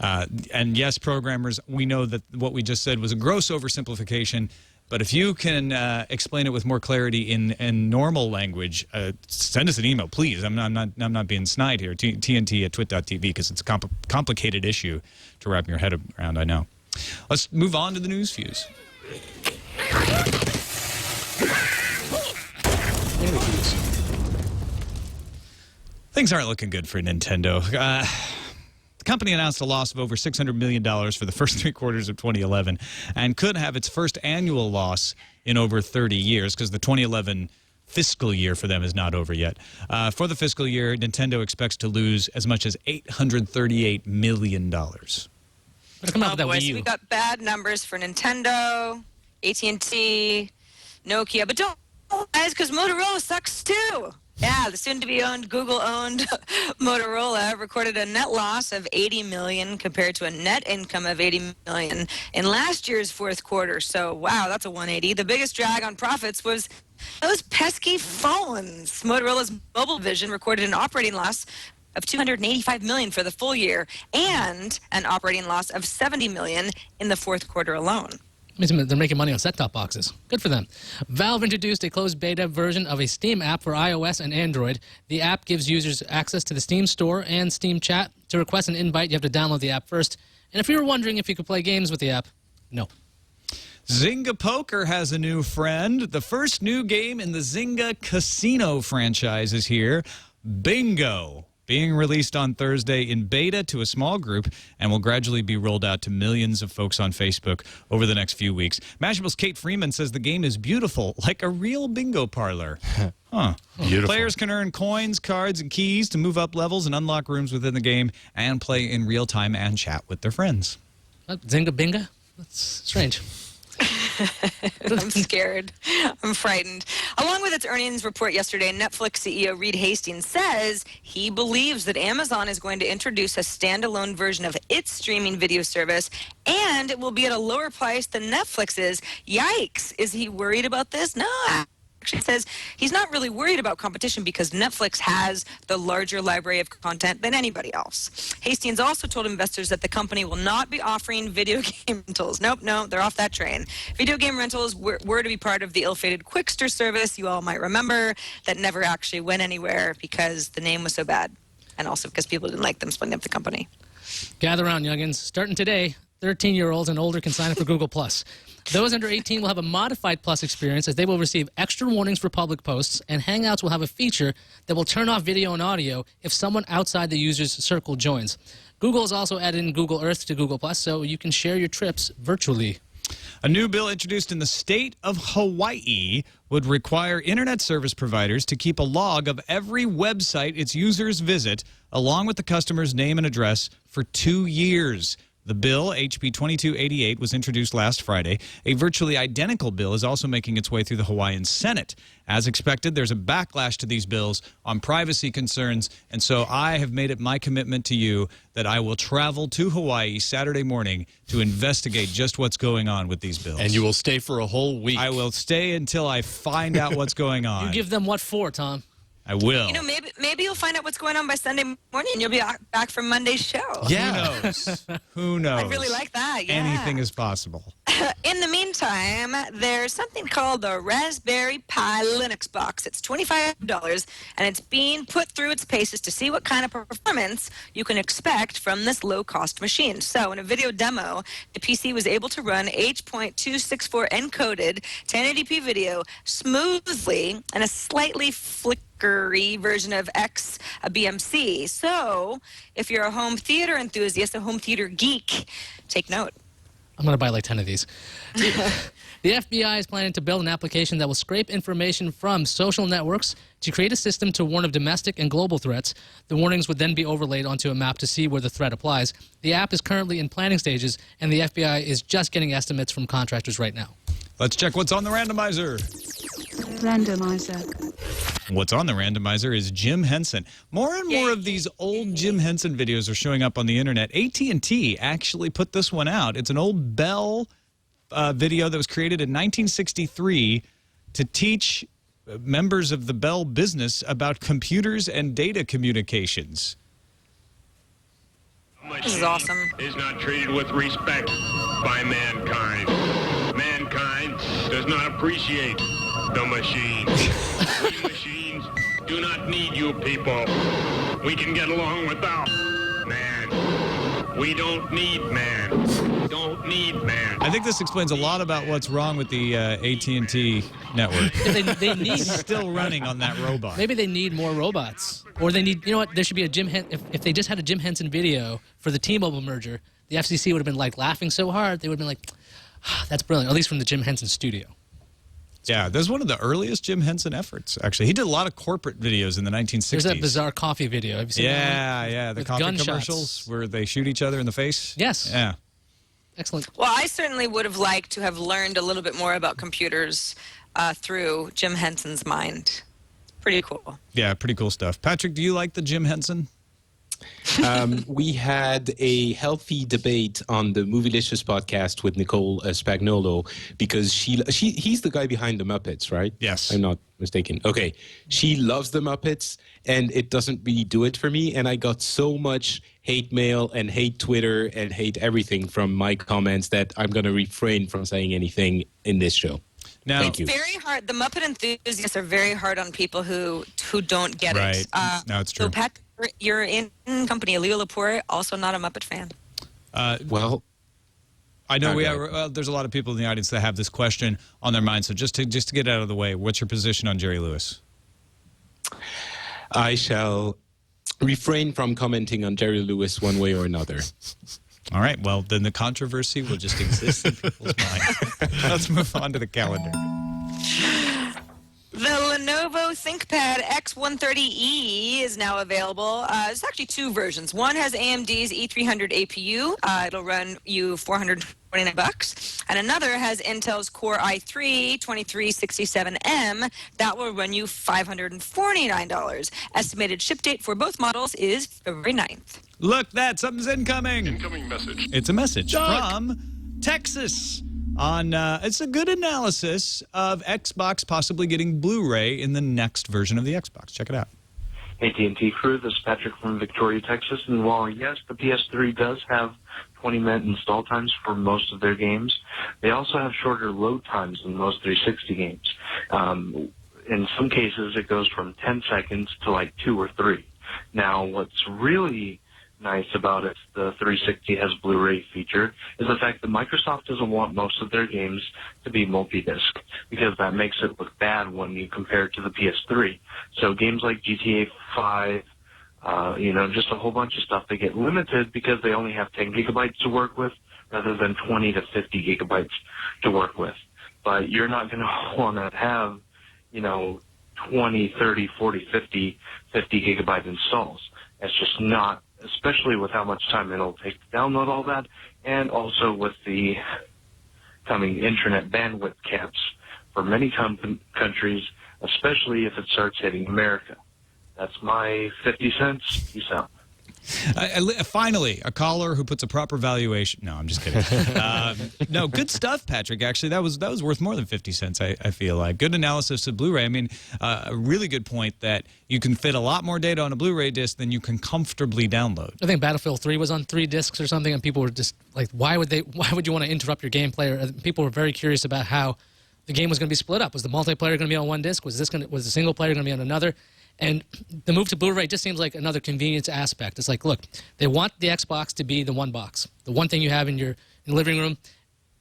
And yes, programmers, we know that what we just said was a gross oversimplification, but if you can explain it with more clarity in normal language, send us an email, please. I'm not being snide here. TNT@twit.tv, because it's a complicated issue to wrap your head around, I know. Let's move on to the news fuse. Things aren't looking good for Nintendo. The company announced a loss of over $600 million for the first 3 quarters of 2011 and could have its first annual loss in over 30 years, because the 2011 fiscal year for them is not over yet. For the fiscal year, Nintendo expects to lose as much as $838 million. Come out with that Wii U. So we got bad numbers for Nintendo, AT&T, Nokia, but don't guys, because Motorola sucks too. Yeah, the soon-to-be-owned, Google-owned Motorola recorded a net loss of $80 million compared to a net income of $80 million in last year's fourth quarter. So, wow, that's a 180. The biggest drag on profits was those pesky phones. Motorola's mobile division recorded an operating loss of $285 million for the full year and an operating loss of $70 million in the fourth quarter alone. Means they're making money on set-top boxes. Good for them. Valve introduced a closed beta version of a Steam app for iOS and Android. The app gives users access to the Steam Store and Steam Chat. To request an invite, you have to download the app first. And if you were wondering if you could play games with the app, no. Zynga Poker has a new friend. The first new game in the Zynga Casino franchise is here, Bingo, being released on Thursday in beta to a small group and will gradually be rolled out to millions of folks on Facebook over the next few weeks. Mashable's Kate Freeman says the game is beautiful, like a real bingo parlor. Huh. Beautiful. Players can earn coins, cards, and keys to move up levels and unlock rooms within the game and play in real time and chat with their friends. Zynga Bingo? That's strange. I'm scared. I'm frightened. Along with its earnings report yesterday, Netflix CEO Reed Hastings says he believes that Amazon is going to introduce a standalone version of its streaming video service, and it will be at a lower price than Netflix's. Yikes. Is he worried about this? No. Actually says he's not really worried about competition because Netflix has the larger library of content than anybody else. Hastings also told investors that the company will not be offering video game rentals. Nope, no, they're off that train. Video game rentals were to be part of the ill-fated Quickster service, you all might remember, that never actually went anywhere because the name was so bad and also because people didn't like them splitting up the company. Gather around, youngins. Starting today, 13-year-olds and older can sign up for Google+. Those under 18 will have a modified Plus experience as they will receive extra warnings for public posts, and Hangouts will have a feature that will turn off video and audio if someone outside the user's circle joins. Google has also added in Google Earth to Google+, so you can share your trips virtually. A new bill introduced in the state of Hawaii would require internet service providers to keep a log of every website its users visit, along with the customer's name and address, for 2 years. The bill, HB 2288, was introduced last Friday. A virtually identical bill is also making its way through the Hawaiian Senate. As expected, there's a backlash to these bills on privacy concerns, and so I have made it my commitment to you that I will travel to Hawaii Saturday morning to investigate just what's going on with these bills. And you will stay for a whole week. I will stay until I find out what's going on. You give them what for, Tom? I will. You know, maybe you'll find out what's going on by Sunday morning and you'll be back from Monday's show. Yeah. Who knows? Who knows? I really like that, yeah. Anything is possible. In the meantime, there's something called the Raspberry Pi Linux box. It's $25, and it's being put through its paces to see what kind of performance you can expect from this low-cost machine. So in a video demo, the PC was able to run H.264 encoded 1080p video smoothly and a slightly flickery version of XBMC. So if you're a home theater enthusiast, a home theater geek, take note. I'm going to buy like 10 of these. The FBI is planning to build an application that will scrape information from social networks to create a system to warn of domestic and global threats. The warnings would then be overlaid onto a map to see where the threat applies. The app is currently in planning stages, and the FBI is just getting estimates from contractors right now. Let's check what's on the randomizer. Randomizer. What's on the randomizer is Jim Henson. More and more of these old Jim Henson videos are showing up on the internet. AT&T actually put this one out. It's an old Bell video that was created in 1963 to teach members of the Bell business about computers and data communications. This is awesome. Is not treated with respect by mankind. Mankind does not appreciate the machines. We machines do not need you people. We can get along without man. We don't need man. Don't need man. I think this explains a lot about what's wrong with the AT&T network. They need It's still running on that robot. Maybe they need more robots, or they need. You know what? There should be a Jim. If they just had a Jim Henson video for the T-Mobile merger, the FCC would have been like laughing so hard they would have been like, "That's brilliant." At least from the Jim Henson studio. Yeah, that's one of the earliest Jim Henson efforts, actually. He did a lot of corporate videos in the 1960s. There's that bizarre coffee video. Have you seen that one? Yeah, the With coffee gunshots. commercials where they shoot each other in the face. Yes. Yeah. Excellent. Well, I certainly would have liked to have learned a little bit more about computers through Jim Henson's mind. Pretty cool. Yeah, pretty cool stuff. Patrick, do you like the Jim Henson? We had a healthy debate on the Movielicious podcast with Nicole Spagnolo because he's the guy behind the Muppets, right? Yes. I'm not mistaken. Okay. She loves the Muppets, and it doesn't really do it for me. And I got so much hate mail and hate Twitter and hate everything from my comments that I'm going to refrain from saying anything in this show. Now, Thank you. Very hard. The Muppet enthusiasts are very hard on people who don't get right. it. No, it's true. So, Pat, you're in company. Leo Laporte, also not a Muppet fan. Well, I know Okay. there's a lot of people in the audience that have this question on their mind. So just to get out of the way, what's your position on Jerry Lewis? I shall refrain from commenting on Jerry Lewis one way or another. All right. Well, then the controversy will just exist in people's minds. Let's move on to the calendar. The Lenovo ThinkPad X130E is now available. There's actually two versions. One has AMD's E300 APU. It'll run you $429, and another has Intel's Core i3 2367M. That will run you $549. Estimated ship date for both models is February 9th. Look, something's incoming. Incoming message. It's a message from Texas. It's a good analysis of Xbox possibly getting Blu-ray in the next version of the Xbox. Check it out. AT&T crew, this is Patrick from Victoria, Texas. And while, yes, the PS3 does have 20-minute install times for most of their games, they also have shorter load times than most 360 games. In some cases, it goes from 10 seconds to like 2 or 3. Now, what's really nice about it, the 360 has Blu-ray feature, is the fact that Microsoft doesn't want most of their games to be multi-disc because that makes it look bad when you compare it to the PS3. So games like GTA 5, just a whole bunch of stuff, they get limited because they only have 10 gigabytes to work with rather than 20 to 50 gigabytes to work with. But you're not going to want to have, 20, 30, 40, 50 gigabyte installs. It's just not, especially with how much time it'll take to download all that, and also with the coming internet bandwidth caps for many countries, especially if it starts hitting America. That's my 50 cents. Peace out. Finally, a caller who puts a proper valuation. No, I'm just kidding. No, good stuff, Patrick. Actually, that was worth more than 50 cents, I feel like. Good analysis of Blu-ray. I mean, a really good point that you can fit a lot more data on a Blu-ray disc than you can comfortably download. I think Battlefield 3 was on 3 discs or something, and people were just like, why would you want to interrupt your gameplay? People were very curious about how the game was going to be split up. Was the multiplayer going to be on one disc? Was the single player going to be on another? And the move to Blu-ray just seems like another convenience aspect. It's like, look, they want the Xbox to be the one box, the one thing you have in your living room.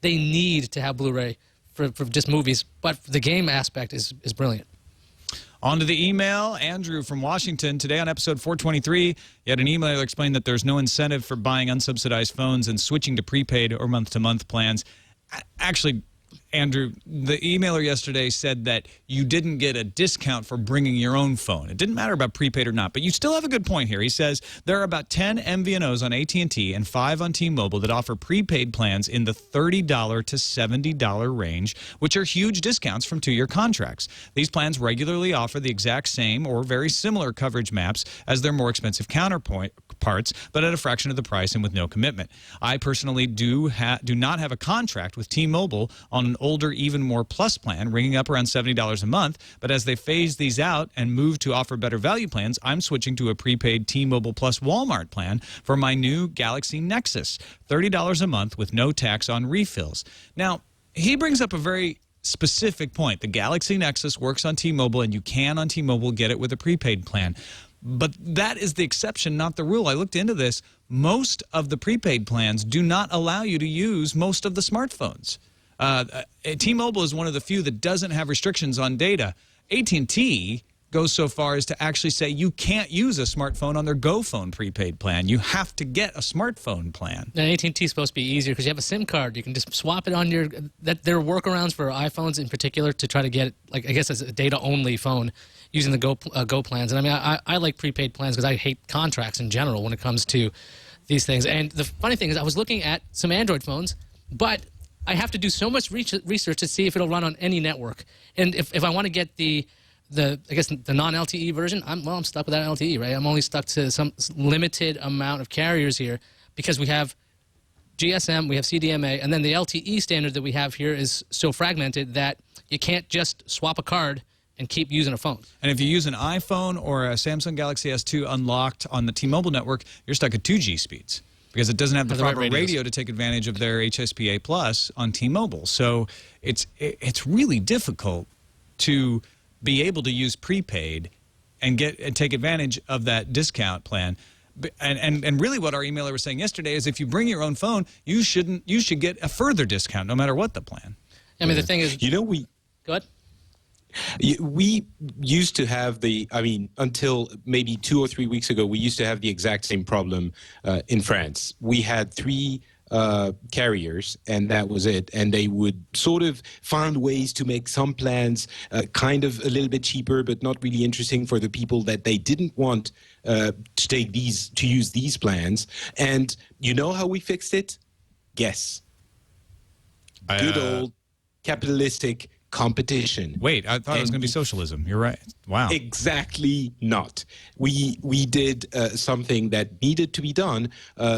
They need to have Blu-ray for just movies, but the game aspect is brilliant. On to the email. Andrew from Washington. Today on episode 423, you had an email that explained that there's no incentive for buying unsubsidized phones and switching to prepaid or month-to-month plans. Actually, Andrew, the emailer yesterday said that you didn't get a discount for bringing your own phone. It didn't matter about prepaid or not, but you still have a good point here. He says there are about 10 MVNOs on AT&T and 5 on T-Mobile that offer prepaid plans in the $30 to $70 range, which are huge discounts from 2-year contracts. These plans regularly offer the exact same or very similar coverage maps as their more expensive counterparts, but at a fraction of the price and with no commitment. I personally do not have a contract with T-Mobile on an older, even more plus plan, ringing up around $70 a month. But as they phase these out and move to offer better value plans, I'm switching to a prepaid T-Mobile Plus Walmart plan for my new Galaxy Nexus, $30 a month with no tax on refills. Now, he brings up a very specific point. The Galaxy Nexus works on T-Mobile, and you can on T-Mobile get it with a prepaid plan. But that is the exception, not the rule. I looked into this. Most of the prepaid plans do not allow you to use most of the smartphones. T-Mobile is one of the few that doesn't have restrictions on data. AT&T goes so far as to actually say you can't use a smartphone on their Go Phone prepaid plan. You have to get a smartphone plan. Now, AT&T is supposed to be easier because you have a SIM card. You can just swap it on your. There are workarounds for iPhones in particular to try to get, I guess, as a data-only phone using the Go plans. And I mean, I like prepaid plans because I hate contracts in general when it comes to these things. And the funny thing is, I was looking at some Android phones, but I have to do so much research to see if it'll run on any network. And if I want to get the I guess the non-LTE version, I'm stuck with that LTE, right? I'm only stuck to some limited amount of carriers here because we have GSM, we have CDMA, and then the LTE standard that we have here is so fragmented that you can't just swap a card and keep using a phone. And if you use an iPhone or a Samsung Galaxy S2 unlocked on the T-Mobile network, you're stuck at 2G speeds because it doesn't have the proper radio to take advantage of their HSPA Plus on T-Mobile. So it's really difficult to be able to use prepaid and take advantage of that discount plan. And really what our emailer was saying yesterday is if you bring your own phone, you should get a further discount no matter what the plan. I mean, the thing is... Go ahead. We used to have until maybe 2 or 3 weeks ago, we used to have the exact same problem in France. We had 3 carriers, and that was it. And they would sort of find ways to make some plans kind of a little bit cheaper, but not really interesting for the people that they didn't want to use these plans. And you know how we fixed it? Guess. Good old capitalistic competition. Wait, I thought it was going to be socialism. You're right. Wow. Exactly not. We did something that needed to be done.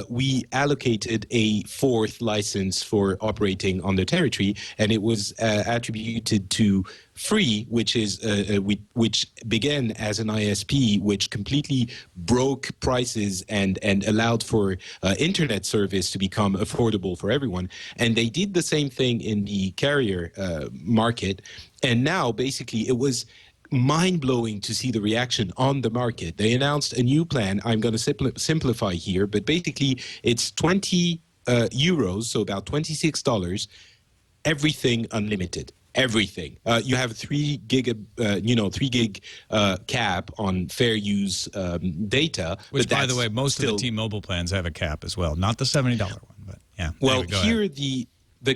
We allocated a 4th license for operating on the territory, and it was attributed to Free, which began as an ISP, which completely broke prices and allowed for internet service to become affordable for everyone. And they did the same thing in the carrier market. And now, basically, it was mind-blowing to see the reaction on the market. They announced a new plan. I'm going to simplify here, but basically, it's 20 euros, so about $26, everything unlimited. Everything. You have 3 gig cap on fair use data. Which, by the way, most of the T-Mobile plans have a cap as well. Not the $70 one, but yeah. Well, here the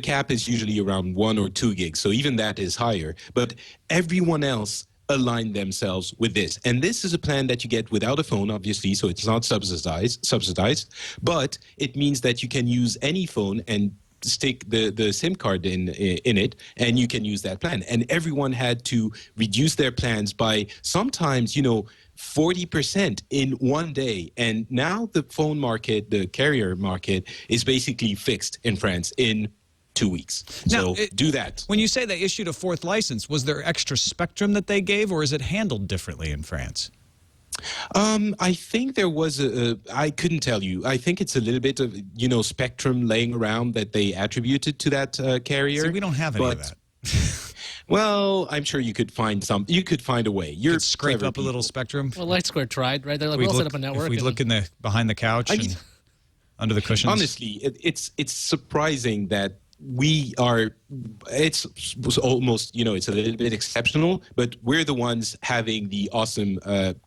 cap is usually around 1 or 2 gigs, so even that is higher. But everyone else aligned themselves with this. And this is a plan that you get without a phone, obviously, so it's not subsidized. But it means that you can use any phone and stick the SIM card in it, and you can use that plan. And everyone had to reduce their plans by sometimes, 40% in one day. And now the phone market, the carrier market, is basically fixed in France in 2 weeks. So do that. When you say they issued a 4th license, was there extra spectrum that they gave, or is it handled differently in France? I think there was I couldn't tell you. I think it's a little bit of, spectrum laying around that they attributed to that carrier. See, we don't have any of that. Well, I'm sure you could find you could find a way. You're scrape up a little spectrum. Well, Light Square tried, right? They're like, we'll set up a network. If we look behind the couch and under the cushions. Honestly, it's surprising that it's almost, it's a little bit exceptional, but we're the ones having the awesome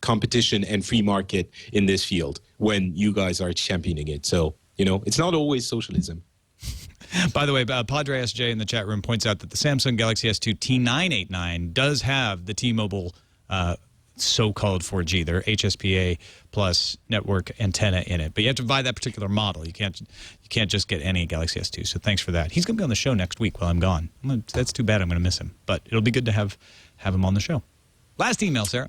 competition and free market in this field when you guys are championing it. So, it's not always socialism. By the way, Padre SJ in the chat room points out that the Samsung Galaxy S2 T989 does have the T-Mobile so-called 4G, their HSPA plus network antenna in it. But you have to buy that particular model. You can't just get any Galaxy S2. So thanks for that. He's going to be on the show next week while I'm gone. That's too bad. I'm going to miss him. But it'll be good to have him on the show. Last email, Sarah.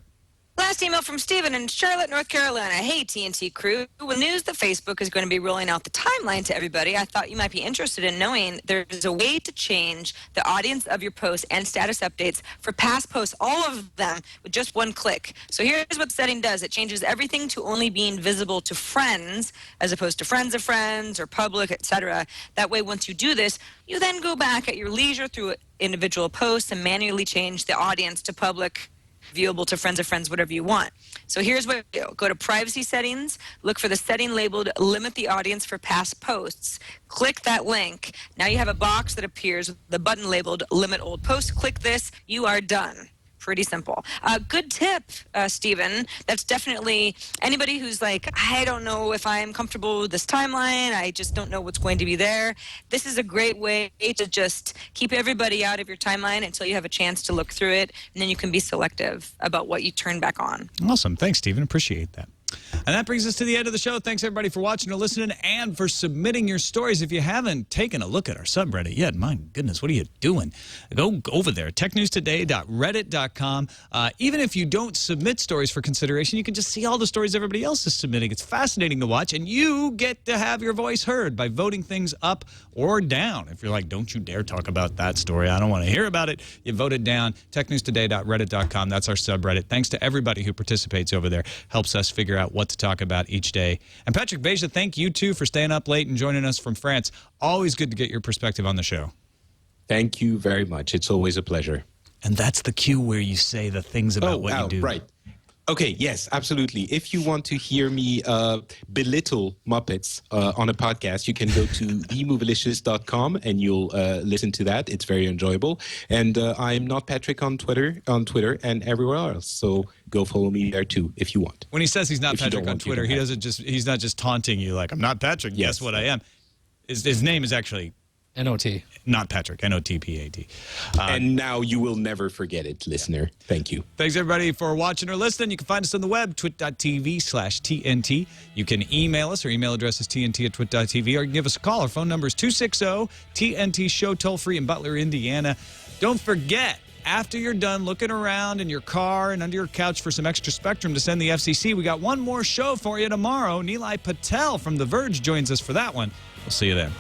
Last email from Stephen in Charlotte, North Carolina. Hey, TNT crew. With news that Facebook is going to be rolling out the timeline to everybody, I thought you might be interested in knowing there's a way to change the audience of your posts and status updates for past posts, all of them, with just one click. So here's what the setting does. It changes everything to only being visible to friends as opposed to friends of friends or public, etc. That way, once you do this, you then go back at your leisure through individual posts and manually change the audience to public, viewable to friends of friends, whatever you want. So here's what you do. Go to privacy settings, look for the setting labeled limit the audience for past posts. Click that link. Now you have a box that appears with the button labeled limit old posts. Click this, you are done. Pretty simple. Good tip, Stephen. That's definitely anybody who's like, I don't know if I'm comfortable with this timeline. I just don't know what's going to be there. This is a great way to just keep everybody out of your timeline until you have a chance to look through it, and then you can be selective about what you turn back on. Awesome. Thanks, Stephen. Appreciate that. And that brings us to the end of the show. Thanks, everybody, for watching or listening and for submitting your stories. If you haven't taken a look at our subreddit yet, my goodness, what are you doing? Go over there, technewstoday.reddit.com. Even if you don't submit stories for consideration, you can just see all the stories everybody else is submitting. It's fascinating to watch, and you get to have your voice heard by voting things up or down. If you're like, don't you dare talk about that story, I don't want to hear about it, you vote it down. technewstoday.reddit.com. That's our subreddit. Thanks to everybody who participates over there. Helps us figure out what to talk about each day. And Patrick Beja, thank you, too, for staying up late and joining us from France. Always good to get your perspective on the show. Thank you very much. It's always a pleasure. And that's the cue where you say the things about what you do. Right. Okay, yes, absolutely. If you want to hear me belittle Muppets on a podcast, you can go to themovilicious.com and you'll listen to that. It's very enjoyable. And I'm not Patrick on Twitter and everywhere else. So go follow me there too if you want. When he says he's not Patrick on Twitter, he's not just taunting you like, I'm not Patrick. Yes. Guess what I am. His name is actually N-O-T. Not Patrick. N-O-T-P-A-T. And now you will never forget it, listener. Thank you. Thanks, everybody, for watching or listening. You can find us on the web, twit.tv/TNT. You can email us. Our email address is tnt@twit.tv, or you can give us a call. Our phone number is 260-TNT-SHOW, toll-free in Butler, Indiana. Don't forget, after you're done looking around in your car and under your couch for some extra spectrum to send the FCC, we got one more show for you tomorrow. Nilay Patel from The Verge joins us for that one. We'll see you then.